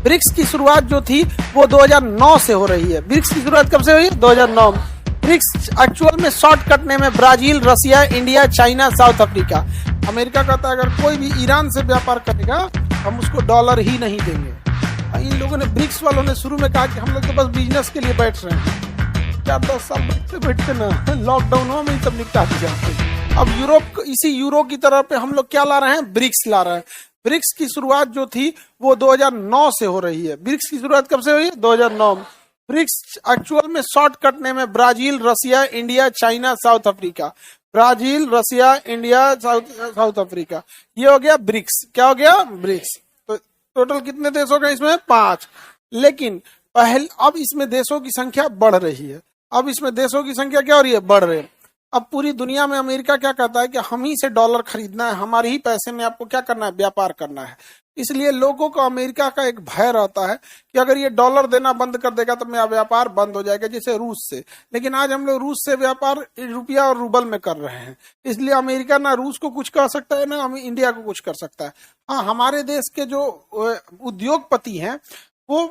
BRICS की शुरुआत जो थी वो 2009 से हो रही है। ब्रिक्स की शुरुआत कब से हुई? 2009। ब्रिक्स एक्चुअल में शॉर्ट कटने में Brazil, Russia, India, China, South Africa. America कहता है अगर कोई भी ईरान से व्यापार करेगा हम उसको डॉलर ही नहीं देंगे। इन लोगों ने, ब्रिक्स वालों ने शुरू में कहा कि हम लोग तो बस बिजनेस के लिए बैठ रहे हैं। 4-10 साल बैठते बैठते ना लॉकडाउन हुआ में सब निपटा दिया। अब यूरोप, इसी यूरो की तरफ पे हम लोग क्या ला रहे हैं? ब्रिक्स ला रहे हैं। ब्रिक्स की शुरुआत जो थी वो 2009 से हो रही है। ब्रिक्स की शुरुआत कब से हुई? 2009। ब्रिक्स एक्चुअल में शॉर्ट कटने में Brazil, Russia, India, China, South Africa. Brazil, Russia, India, South Africa, ये हो गया ब्रिक्स। क्या हो गया? ब्रिक्स। तो टोटल कितने देश हो गए इसमें? 5। लेकिन अब इसमें देशों की संख्या बढ़ रही है। अब इसमें देशों की संख्या क्या हो रही है? बढ़ रही है। अब पूरी दुनिया में अमेरिका क्या कहता है कि हम ही से डॉलर खरीदना है, हमारे ही पैसे में आपको क्या करना है? व्यापार करना है। इसलिए लोगों को अमेरिका का एक भय रहता है कि अगर ये डॉलर देना बंद कर देगा तो मेरा व्यापार बंद हो जाएगा, जैसे रूस से। लेकिन आज हम लोग रूस से व्यापार रुपया और रूबल में कर रहे हैं। इसलिए अमेरिका ना रूस को कुछ कह सकता है ना इंडिया को कुछ कर सकता है। हाँ, हमारे देश के जो उद्योगपति हैं वो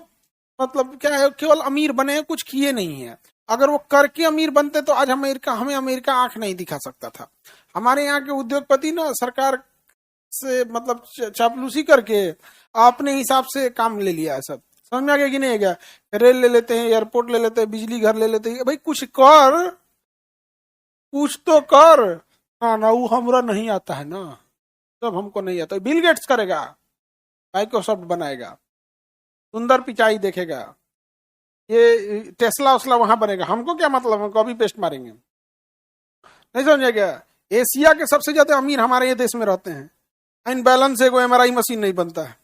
मतलब क्या है, केवल अमीर बने हैं, कुछ किए नहीं है। अगर वो करके अमीर बनते तो आज हमें अमेरिका आंख नहीं दिखा सकता था। हमारे यहाँ के उद्योगपति ना सरकार से मतलब चापलूसी करके अपने हिसाब से काम ले लिया है। सब समझ में आ गया कि नहीं? गया रेल ले लेते हैं, एयरपोर्ट ले लेते हैं, बिजली घर ले लेते हैं। भाई कुछ कर, कुछ तो कर। ना वो हमरा नहीं आता है ना, तब हमको नहीं आता। बिल गेट्स करेगा, माइक्रोसॉफ्ट बनाएगा, सुंदर पिचाई देखेगा, ये टेस्ला उसला वहां बनेगा। हमको क्या मतलब? हम कॉपी पेस्ट मारेंगे। नहीं समझा क्या? एशिया के सबसे ज्यादा अमीर हमारे ये देश में रहते हैं। इन बैलेंस से कोई एमआरआई मशीन नहीं बनता है।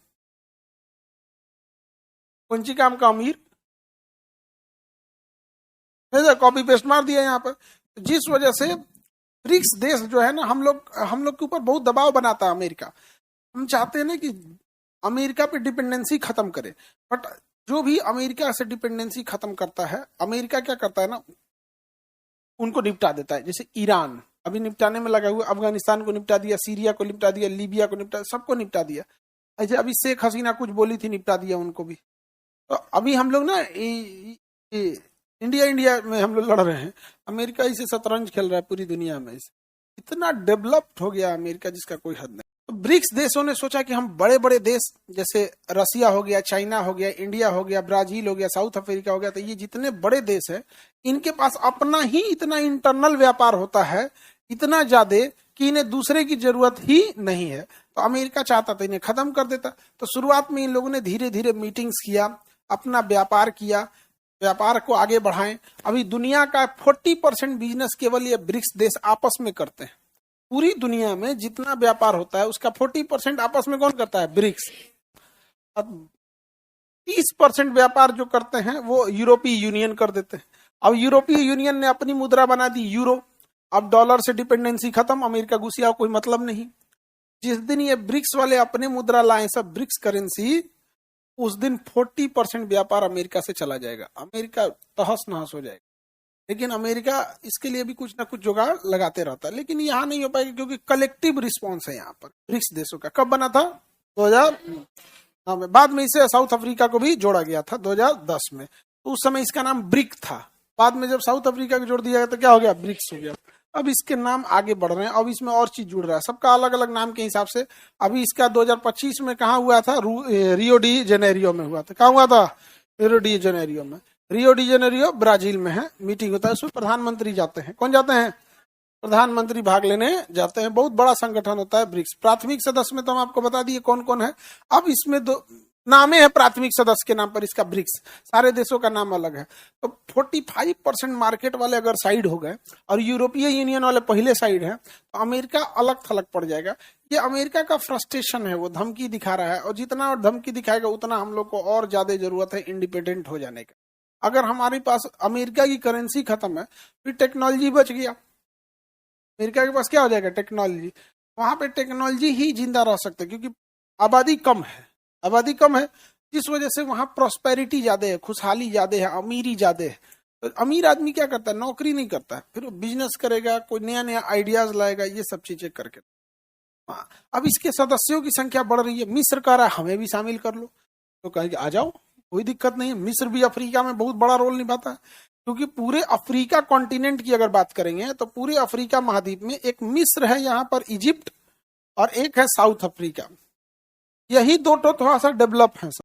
कौन सी काम का अमीर? कॉपी पेस्ट मार दिया यहाँ पर। जिस वजह से ब्रिक्स देश जो है ना, हम लोग के ऊपर बहुत दबाव बनाता है अमेरिका। हम चाहते हैं ना कि अमेरिका पे डिपेंडेंसी खत्म करे, बट जो भी अमेरिका से डिपेंडेंसी खत्म करता है, अमेरिका क्या करता है ना, उनको निपटा देता है। जैसे ईरान अभी निपटाने में लगा हुआ, अफगानिस्तान को निपटा दिया, सीरिया को निपटा दिया, लीबिया को निपटा, सबको निपटा दिया। ऐसे अभी शेख हसीना कुछ बोली थी, निपटा दिया उनको भी। तो अभी हम लोग ना इंडिया में हम लोग लड़ रहे हैं। अमेरिका इसे शतरंज खेल रहा है पूरी दुनिया में। इतना डेवलप्ड हो गया अमेरिका जिसका कोई हद नहीं। तो ब्रिक्स देशों ने सोचा कि हम बड़े बड़े देश जैसे रसिया हो गया, चाइना हो गया, इंडिया हो गया, ब्राजील हो गया, साउथ अफ्रीका हो गया, तो ये जितने बड़े देश है इनके पास अपना ही इतना इंटरनल व्यापार होता है, इतना ज्यादा कि इन्हें दूसरे की जरूरत ही नहीं है। तो अमेरिका चाहता था इन्हें खत्म कर देता। तो शुरुआत में इन लोगों ने धीरे धीरे मीटिंग्स किया, अपना व्यापार किया, व्यापार को आगे बढ़ाएं। अभी दुनिया का 40% बिजनेस केवल ये ब्रिक्स देश आपस में करते हैं। पूरी दुनिया में जितना व्यापार होता है उसका 40% आपस में कौन करता है? ब्रिक्स। अब 30% व्यापार जो करते हैं वो यूरोपीय यूनियन कर देते हैं। अब यूरोपीय यूनियन ने अपनी मुद्रा बना दी यूरो। अब डॉलर से डिपेंडेंसी खत्म, अमेरिका घुसिया, कोई मतलब नहीं। जिस दिन ये ब्रिक्स वाले अपने मुद्रा लाए, सब ब्रिक्स करेंसी, उस दिन 40% व्यापार अमेरिका से चला जाएगा। अमेरिका तहस नहस हो जाएगा। लेकिन अमेरिका इसके लिए भी कुछ ना कुछ जुगाड़ लगाते रहता है, लेकिन यहाँ नहीं हो पाएगा क्योंकि कलेक्टिव रिस्पॉन्स है यहाँ पर ब्रिक्स देशों का। कब बना था? 2000 में। बाद में इसे साउथ अफ्रीका को भी जोड़ा गया था 2010 में। तो उस समय इसका नाम ब्रिक था। बाद में जब साउथ अफ्रीका को जोड़ दिया गया तो क्या हो गया? ब्रिक्स हो गया। अब इसके नाम आगे बढ़ रहे हैं, अब इसमें और चीज जुड़ रहा है, सबका अलग अलग नाम के हिसाब से। अभी इसका 2025 में कहाँ हुआ था? रियो डी जेनेरियो में हुआ था। कहाँ हुआ था? रियो डी जेनेरियो में। रियो डी जेनेरियो ब्राजील में है, मीटिंग होता है, उसमें प्रधानमंत्री जाते हैं। कौन जाते हैं? प्रधानमंत्री भाग लेने जाते हैं। बहुत बड़ा संगठन होता है ब्रिक्स। प्राथमिक सदस्य में तो हम आपको बता दिए कौन कौन है। अब इसमें दो नामे है प्राथमिक सदस्य के नाम पर, इसका ब्रिक्स। सारे देशों का नाम अलग है। तो 45% मार्केट वाले अगर साइड हो गए और यूरोपीय यूनियन वाले पहले साइड है तो अमेरिका अलग थलग पड़ जाएगा। ये अमेरिका का फ्रस्ट्रेशन है, वो धमकी दिखा रहा है, और जितना और धमकी दिखाएगा उतना हम लोग को और ज्यादा जरूरत है इंडिपेंडेंट हो जाने का। अगर हमारे पास अमेरिका की करेंसी खत्म है, फिर टेक्नोलॉजी बच गया। अमेरिका के पास क्या हो जाएगा? टेक्नोलॉजी। वहां पे टेक्नोलॉजी ही जिंदा रह सकते क्योंकि आबादी कम है। आबादी कम है जिस वजह से वहां प्रॉस्पेरिटी ज्यादा है, खुशहाली ज्यादा है, अमीरी ज्यादा है। तो अमीर आदमी क्या करता है? नौकरी नहीं करता है, फिर बिजनेस करेगा, कोई नया नया आइडियाज लाएगा, ये सब चीजें करके। अब इसके सदस्यों की संख्या बढ़ रही है। मिस्र कह रहा है हमें भी शामिल कर लो, तो कहेंगे आ जाओ, कोई दिक्कत नहीं है। मिस्र भी अफ्रीका में बहुत बड़ा रोल निभाता है, क्योंकि पूरे अफ्रीका कॉन्टिनेंट की अगर बात करेंगे तो पूरे अफ्रीका महाद्वीप में एक मिस्र है, यहाँ पर इजिप्ट, और एक है साउथ अफ्रीका। यही दो तो थोड़ा सा डेवलप है।